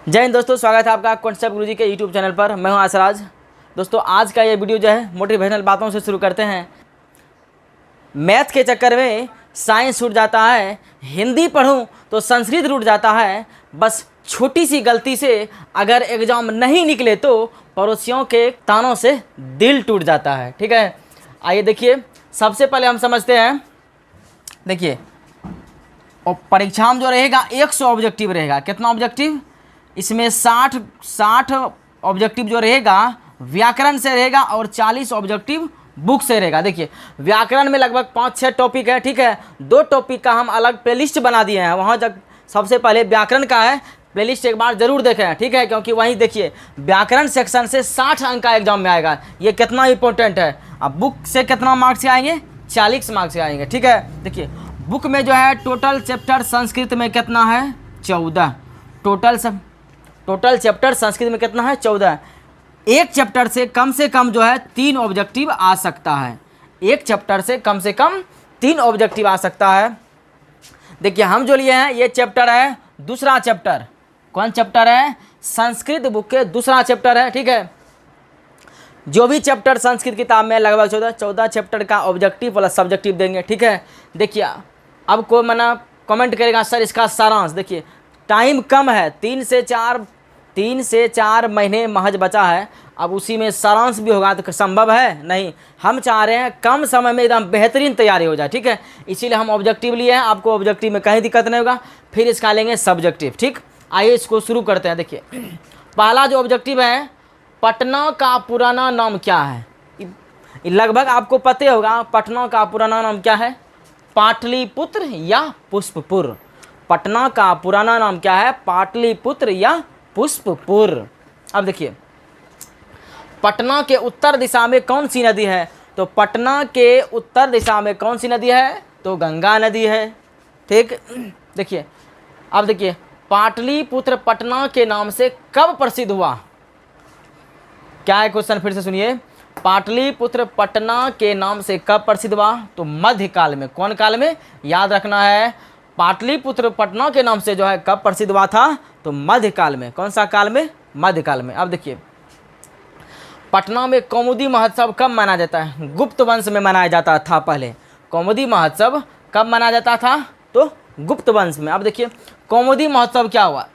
जय हिंद दोस्तों, स्वागत है आपका कॉन्सेप्ट गुरुजी के यूट्यूब चैनल पर। मैं हूं आसराज। दोस्तों आज का ये वीडियो जो है मोटिवेशनल बातों से शुरू करते हैं। मैथ के चक्कर में साइंस छूट जाता है, हिंदी पढ़ूं तो संस्कृत रूठ जाता है। बस छोटी सी गलती से अगर एग्जाम नहीं निकले तो पड़ोसियों के तानों से दिल टूट जाता है। ठीक है, आइए देखिए, सबसे पहले हम समझते हैं। देखिए, और परीक्षा में जो रहेगा 100 ऑब्जेक्टिव रहेगा। कितना ऑब्जेक्टिव? इसमें 60 ऑब्जेक्टिव जो रहेगा व्याकरण से रहेगा और 40 ऑब्जेक्टिव बुक से रहेगा। देखिए, व्याकरण में लगभग 5-6 टॉपिक है। ठीक है, 2 टॉपिक का हम अलग प्लेलिस्ट बना दिए हैं। वहाँ जब सबसे पहले व्याकरण का है, प्लेलिस्ट एक बार जरूर देखें। ठीक है, क्योंकि वहीं देखिए व्याकरण सेक्शन से 60 अंक का एग्जाम में आएगा। ये कितना इंपॉर्टेंट है। अब बुक से कितना मार्क्स से आएंगे? 40 मार्क्स से आएंगे। ठीक है, देखिए बुक में जो है टोटल चैप्टर संस्कृत में कितना है? 14। टोटल चैप्टर संस्कृत में कितना है? 14। एक चैप्टर से कम जो है 3 ऑब्जेक्टिव आ सकता है। एक चैप्टर से कम 3 ऑब्जेक्टिव आ सकता है। देखिए, हम जो लिए हैं ये चैप्टर है दूसरा चैप्टर। कौन चैप्टर है? संस्कृत बुक के दूसरा चैप्टर है। ठीक है, जो भी चैप्टर संस्कृत किताब में लगभग 14 चैप्टर का ऑब्जेक्टिव प्लस सब्जेक्टिव देंगे। ठीक है, देखिए अब कोई मना कमेंट करेगा सर इसका सारांश। देखिए टाइम कम है, 3 से 4 महीने महज बचा है। अब उसी में सारांश भी होगा तो संभव है? नहीं। हम चाह रहे हैं कम समय में एकदम बेहतरीन तैयारी हो जाए। ठीक है, इसीलिए हम ऑब्जेक्टिव लिए हैं। आपको ऑब्जेक्टिव में कहीं दिक्कत नहीं होगा। फिर इसका लेंगे सब्जेक्टिव। ठीक, आइए इसको शुरू करते हैं। देखिए पहला जो ऑब्जेक्टिव है, पटना का पुराना नाम क्या है? लगभग आपको पता होगा पटना का पुराना नाम क्या है? पाटलिपुत्र या पुष्पपुर। पटना का पुराना नाम क्या है? पाटलिपुत्र या पुष्पपुर। अब देखिए, पटना के उत्तर दिशा में कौन सी नदी है? तो पटना के उत्तर दिशा में कौन सी नदी है? तो गंगा नदी है। ठीक, देखिए अब देखिए, पाटलिपुत्र पटना के नाम से कब प्रसिद्ध हुआ? क्या है क्वेश्चन? फिर से सुनिए। पाटलिपुत्र पटना के नाम से कब प्रसिद्ध हुआ? तो मध्यकाल में। कौन काल में? याद रखना है, पाटलिपुत्र पटना के नाम से जो है कब प्रसिद्ध हुआ था? तो मध्यकाल में। कौन सा काल में? मध्यकाल में। अब देखिए, पटना में कौमुदी महोत्सव कब मनाया जाता है? गुप्त वंश में मनाया जाता था पहले। कौमुदी महोत्सव कब मनाया जाता था? तो गुप्त वंश में। अब देखिए कौमुदी महोत्सव क्या हुआ?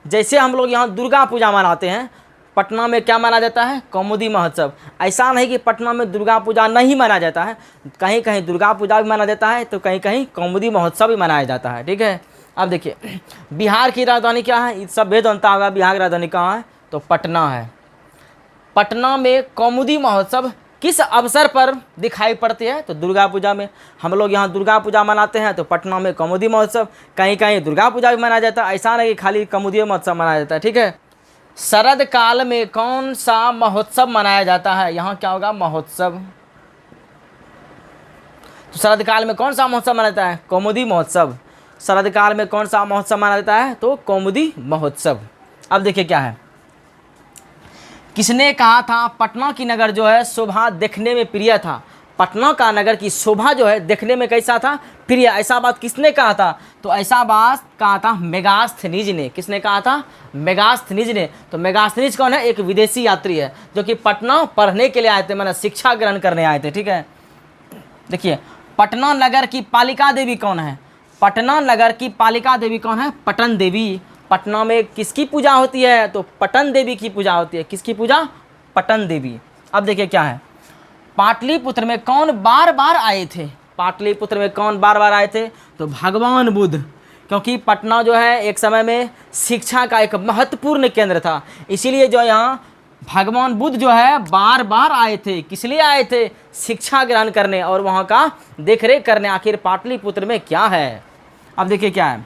जैसे हम लोग यहाँ दुर्गा पूजा मनाते हैं, पटना में क्या माना जाता है? कौमुदी महोत्सव। ऐसा नहीं कि पटना में दुर्गा पूजा नहीं मनाया जाता है, कहीं कहीं दुर्गा पूजा भी मनाया जाता है तो कहीं कहीं कौमुदी महोत्सव भी मनाया जाता है। ठीक है, अब देखिए बिहार की राजधानी क्या है? इस सब भेद बनता होगा। बिहार की राजधानी कहाँ है? तो पटना है। पटना में कौमुदी महोत्सव किस अवसर पर दिखाई पड़ते हैं? तो दुर्गा पूजा में। हम लोग यहाँ दुर्गा पूजा मनाते हैं तो पटना में कौमुदी महोत्सव। कहीं कहीं दुर्गा पूजा भी मनाया जाता है, ऐसा नहीं कि खाली कौमुदी महोत्सव मनाया जाता है। ठीक है, शरद काल में कौन सा महोत्सव मनाया जाता है? यहाँ क्या होगा? महोत्सव। तो शरद काल में कौन सा महोत्सव मनाया जाता है? कौमुदी महोत्सव। शरद काल में कौन सा महोत्सव मनाया जाता है? तो कौमुदी महोत्सव। अब देखिए क्या है, किसने कहा था पटना की नगर जो है शोभा देखने में प्रिय था? पटना का नगर की शोभा जो है देखने में कैसा था? प्रिय। ऐसा बात किसने कहा था? तो ऐसा बात कहा था मेगास्थनीज ने। किसने कहा था? मेगास्थनीज ने। तो मेगास्थनीज कौन है? एक विदेशी यात्री है जो कि पटना पढ़ने के लिए आए थे, मैंने शिक्षा ग्रहण करने आए थे। ठीक है, देखिए पटना नगर की पालिका देवी कौन है? पटना नगर की पालिका देवी कौन है? पटन देवी। पटना में किसकी पूजा होती है? तो पटन देवी की पूजा होती है। किसकी पूजा? पटन देवी। अब देखिए क्या है, पाटलिपुत्र में कौन बार बार आए थे? पाटलिपुत्र में कौन बार बार आए थे? तो भगवान बुद्ध। क्योंकि पटना जो है एक समय में शिक्षा का एक महत्वपूर्ण केंद्र था, इसीलिए जो यहाँ भगवान बुद्ध जो है बार बार आए थे। किस लिए आए थे? शिक्षा ग्रहण करने और वहाँ का देखरेख करने। आखिर पाटलिपुत्र में क्या है? अब देखिए क्या है,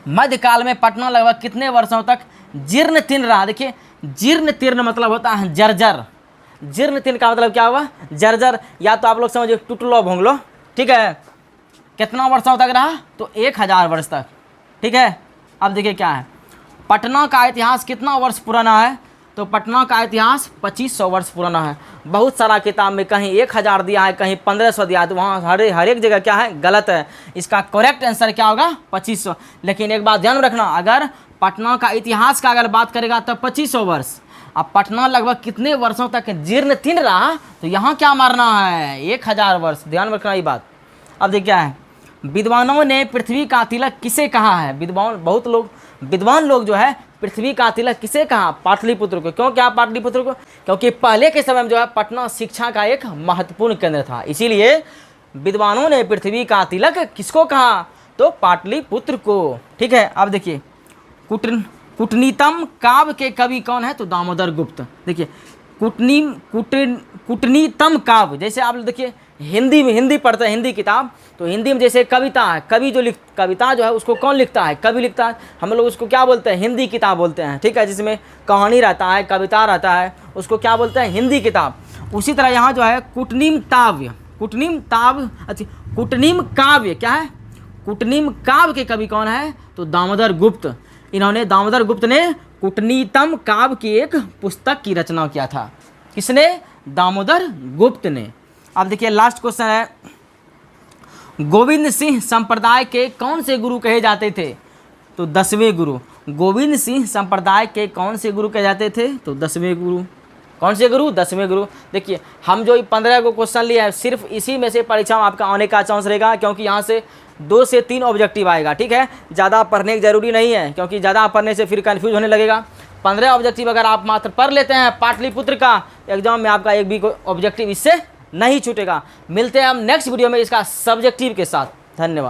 मध्यकाल में पटना लगभग कितने वर्षों तक जीर्ण तीर्ण रहा? देखिए जीर्ण तीर्ण मतलब होता है जर्जर। जीर्ण तीर्ण का मतलब क्या हुआ? जर्जर। या तो आप लोग समझो टुटलो भोंगलो। ठीक है, कितना वर्षों तक रहा? तो 1000 वर्ष तक। ठीक है, अब देखिए क्या है, पटना का इतिहास कितना वर्ष पुराना है? तो पटना का इतिहास 2500 वर्ष पुराना है। बहुत सारा किताब में कहीं 1000 दिया है, कहीं 1500 दिया है, तो वहाँ हर एक जगह क्या है? गलत है। इसका करेक्ट आंसर क्या होगा? 2500। लेकिन एक बात ध्यान रखना, अगर पटना का इतिहास का अगर बात करेगा तो 2500 वर्ष। अब पटना लगभग कितने वर्षों तक जीर्ण तीर्ण रहा, तो यहाँ क्या मारना है 1000 वर्ष, ध्यान रखना ये बात। अब देखिए क्या है, विद्वानों ने पृथ्वी का तिलक किसे कहा है? विद्वान लोग जो है पृथ्वी का तिलक किसे कहा? पाटलिपुत्र को। क्यों क्या पाटलिपुत्र को? क्योंकि पहले के समय में जो है पटना शिक्षा का एक महत्वपूर्ण केंद्र था, इसीलिए विद्वानों ने पृथ्वी का तिलक किसको कहा? तो पाटलिपुत्र को। ठीक है, अब देखिए कूटनीतम काव्य के कवि कौन है? तो दामोदर गुप्त। देखिए कूटनीतम काव्य, जैसे आप देखिए हिंदी पढ़ते हैं, हिंदी किताब, तो हिंदी में जैसे कविता है, कविता जो है उसको कौन लिखता है? कवि लिखता है। हम लोग उसको क्या बोलते हैं? हिंदी किताब बोलते हैं। ठीक है, जिसमें कहानी रहता है, कविता रहता है, उसको क्या बोलते हैं? हिंदी किताब। उसी तरह यहाँ जो है कूटनीम काव्य क्या है? कूटनीम काव्य के कवि कौन है? तो दामोदर गुप्त। दामोदर गुप्त ने कूटनीतम काव्य की एक पुस्तक की रचना किया था। किसने? दामोदर गुप्त ने। अब देखिए लास्ट क्वेश्चन है, गोविंद सिंह संप्रदाय के कौन से गुरु कहे जाते थे? तो 10वें गुरु। गोविंद सिंह संप्रदाय के कौन से गुरु कहे जाते थे? तो 10वें गुरु। कौन से गुरु? 10वें गुरु। देखिए हम जो 15 को क्वेश्चन लिए हैं, सिर्फ इसी में से परीक्षा में आपका आने का चांस रहेगा, क्योंकि यहाँ से 2 से 3 ऑब्जेक्टिव आएगा। ठीक है, ज़्यादा पढ़ने की जरूरी नहीं है, क्योंकि ज़्यादा पढ़ने से फिर कन्फ्यूज होने लगेगा। 15 ऑब्जेक्टिव अगर आप मात्र पढ़ लेते हैं पाटलिपुत्र का, एग्जाम में आपका एक भी ऑब्जेक्टिव इससे नहीं छूटेगा। मिलते हैं हम नेक्स्ट वीडियो में इसका सब्जेक्टिव के साथ। धन्यवाद।